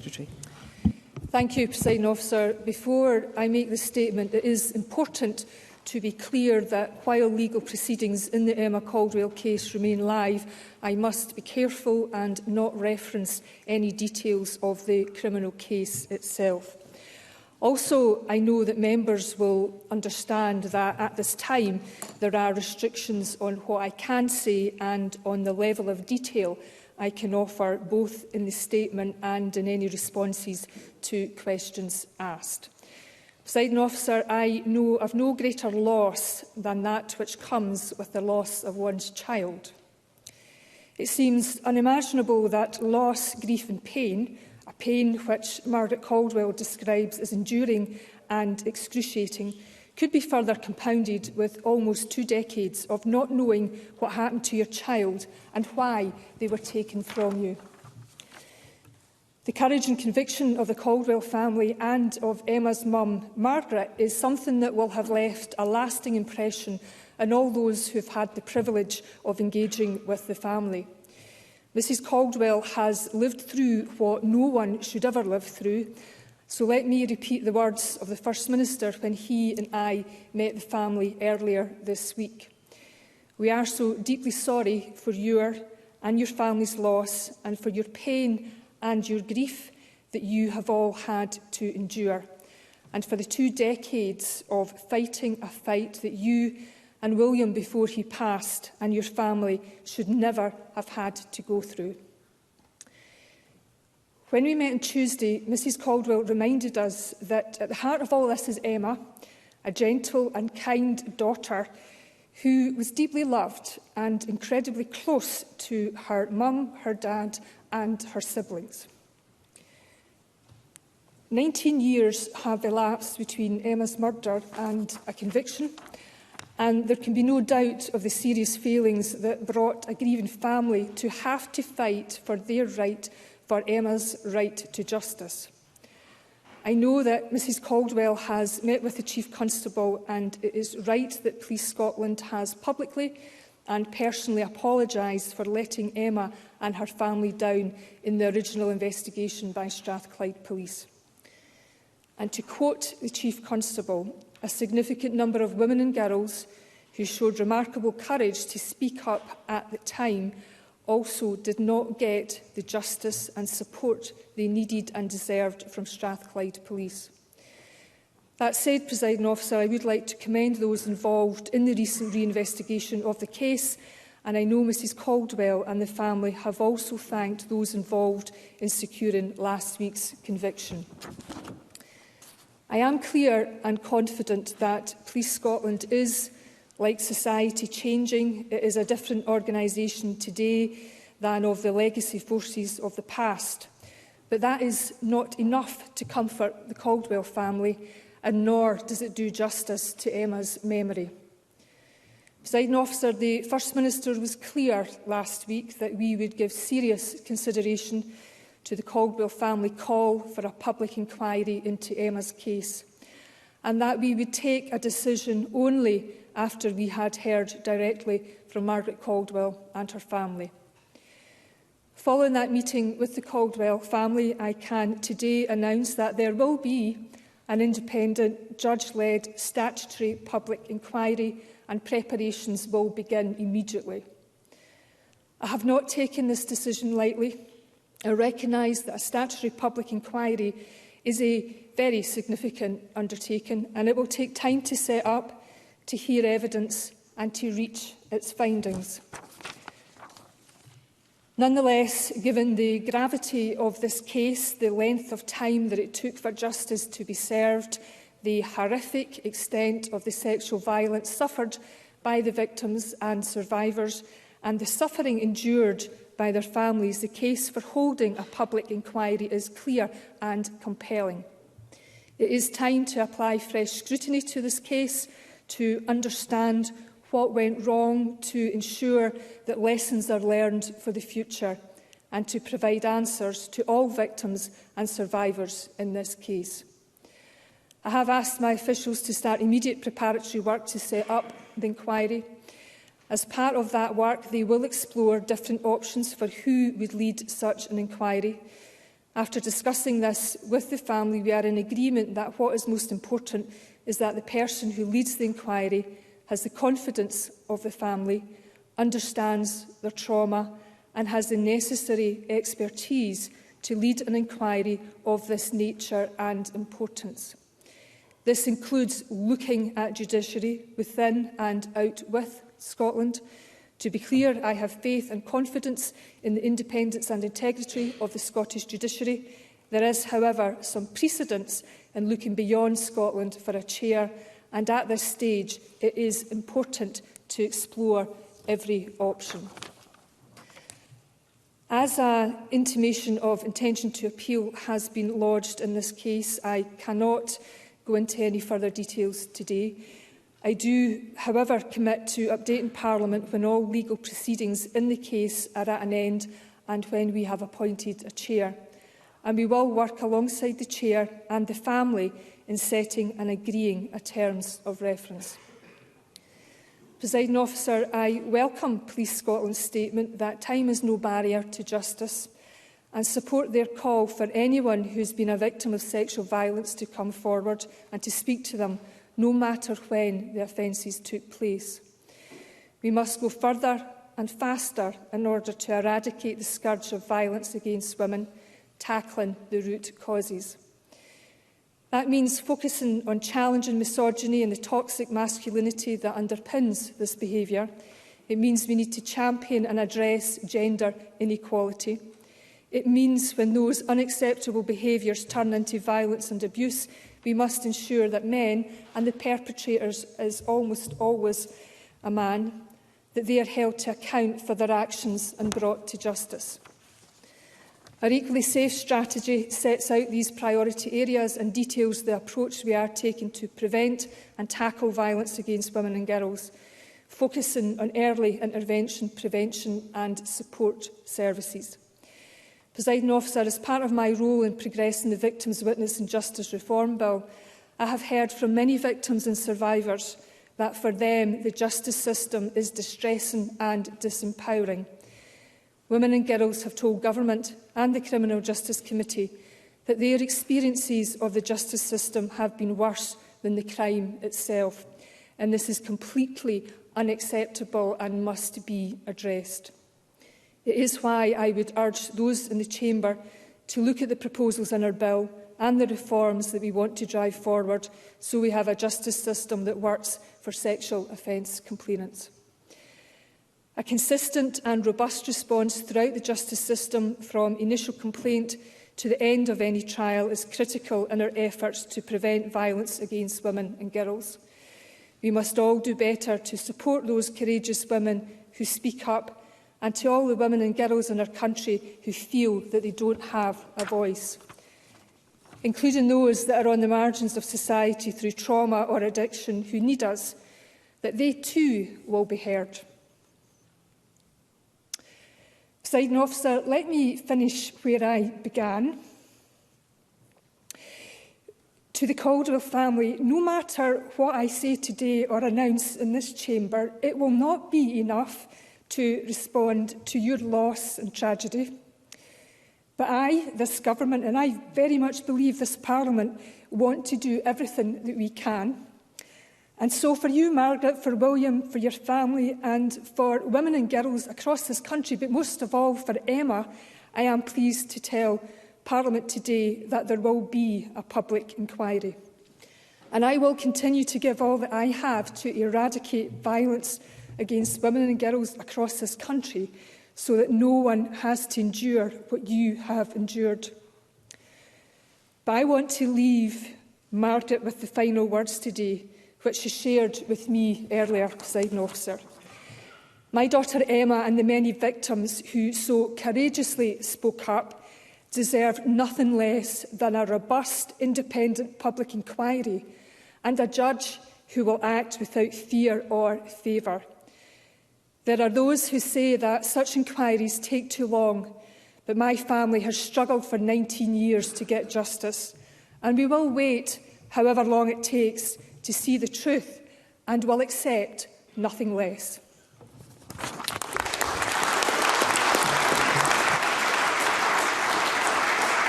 Secretary. Thank you, Presiding Officer. Before I make this statement, it is important to be clear that while legal proceedings in the Emma Caldwell case remain live, I must be careful and not reference any details of the criminal case itself. Also, I know that members will understand that at this time there are restrictions on what I can say and on the level of detail I can offer, both in the statement and in any responses to questions asked. Presiding Officer, I know of no greater loss than that which comes with the loss of one's child. It seems unimaginable that loss, grief and pain, a pain which Margaret Caldwell describes as enduring and excruciating, could be further compounded with almost 2 decades of not knowing what happened to your child and why they were taken from you. The courage and conviction of the Caldwell family and of Emma's mum, Margaret, is something that will have left a lasting impression on all those who have had the privilege of engaging with the family. Mrs Caldwell has lived through what no one should ever live through, so let me repeat the words of the First Minister when he and I met the family earlier this week. We are so deeply sorry for your and your family's loss and for your pain and your grief that you have all had to endure, and for the 2 decades of fighting a fight that you and William, before he passed, and your family should never have had to go through. When we met on Tuesday, Mrs Caldwell reminded us that at the heart of all this is Emma, a gentle and kind daughter who was deeply loved and incredibly close to her mum, her dad and her siblings. 19 years have elapsed between Emma's murder and a conviction, and there can be no doubt of the serious failings that brought a grieving family to have to fight for their right, for Emma's right to justice. I know that Mrs Caldwell has met with the Chief Constable, and it is right that Police Scotland has publicly and personally apologised for letting Emma and her family down in the original investigation by Strathclyde Police. And to quote the Chief Constable, a significant number of women and girls who showed remarkable courage to speak up at the time also did not get the justice and support they needed and deserved from Strathclyde Police. That said, Presiding Officer, I would like to commend those involved in the recent reinvestigation of the case, and I know Mrs Caldwell and the family have also thanked those involved in securing last week's conviction. I am clear and confident that Police Scotland is, like society, changing. It is a different organisation today than of the legacy forces of the past. But that is not enough to comfort the Caldwell family, and nor does it do justice to Emma's memory. Presiding Officer, the First Minister was clear last week that we would give serious consideration to the Caldwell family call for a public inquiry into Emma's case, and that we would take a decision only after we had heard directly from Margaret Caldwell and her family. Following that meeting with the Caldwell family, I can today announce that there will be an independent, judge-led statutory public inquiry, and preparations will begin immediately. I have not taken this decision lightly. I recognise that a statutory public inquiry is a very significant undertaking, and it will take time to set up, to hear evidence and to reach its findings. Nonetheless, given the gravity of this case, the length of time that it took for justice to be served, the horrific extent of the sexual violence suffered by the victims and survivors, and the suffering endured by their families, the case for holding a public inquiry is clear and compelling. It is time to apply fresh scrutiny to this case, to understand what went wrong, to ensure that lessons are learned for the future, and to provide answers to all victims and survivors in this case. I have asked my officials to start immediate preparatory work to set up the inquiry. As part of that work, they will explore different options for who would lead such an inquiry. After discussing this with the family, we are in agreement that what is most important is that the person who leads the inquiry has the confidence of the family, understands their trauma and has the necessary expertise to lead an inquiry of this nature and importance. This includes looking at judiciary within and out with Scotland. To be clear, I have faith and confidence in the independence and integrity of the Scottish judiciary. There is, however, some precedence in looking beyond Scotland for a chair, and at this stage it is important to explore every option. As an intimation of intention to appeal has been lodged in this case, I cannot go into any further details today. I do, however, commit to updating Parliament when all legal proceedings in the case are at an end and when we have appointed a chair. And we will work alongside the chair and the family in setting and agreeing a terms of reference. Presiding Officer, I welcome Police Scotland's statement that time is no barrier to justice and support their call for anyone who has been a victim of sexual violence to come forward and to speak to them, no matter when the offences took place. We must go further and faster in order to eradicate the scourge of violence against women, tackling the root causes. That means focusing on challenging misogyny and the toxic masculinity that underpins this behaviour. It means we need to champion and address gender inequality. It means when those unacceptable behaviours turn into violence and abuse, we must ensure that men, and the perpetrators is almost always a man, that they are held to account for their actions and brought to justice. Our Equally Safe strategy sets out these priority areas and details the approach we are taking to prevent and tackle violence against women and girls, focusing on early intervention, prevention and support services. Presiding Officer, as part of my role in progressing the Victims' Witness and Justice Reform Bill, I have heard from many victims and survivors that for them the justice system is distressing and disempowering. Women and girls have told Government and the Criminal Justice Committee that their experiences of the justice system have been worse than the crime itself, and this is completely unacceptable and must be addressed. It is why I would urge those in the Chamber to look at the proposals in our bill and the reforms that we want to drive forward so we have a justice system that works for sexual offence complainants. A consistent and robust response throughout the justice system, from initial complaint to the end of any trial, is critical in our efforts to prevent violence against women and girls. We must all do better to support those courageous women who speak up, and to all the women and girls in our country who feel that they don't have a voice, including those that are on the margins of society through trauma or addiction who need us, that they too will be heard. Presiding Officer, let me finish where I began. To the Caldwell family, no matter what I say today or announce in this chamber, it will not be enough to respond to your loss and tragedy. But I, this Government, and I very much believe this Parliament, want to do everything that we can. And so for you, Margaret, for William, for your family and for women and girls across this country, but most of all for Emma, I am pleased to tell Parliament today that there will be a public inquiry. And I will continue to give all that I have to eradicate violence against women and girls across this country so that no one has to endure what you have endured. But I want to leave Margaret with the final words today, which she shared with me earlier, Presiding Officer. My daughter Emma and the many victims who so courageously spoke up deserve nothing less than a robust, independent public inquiry and a judge who will act without fear or favour. There are those who say that such inquiries take too long, but my family has struggled for 19 years to get justice, and we will wait however long it takes to see the truth and will accept nothing less.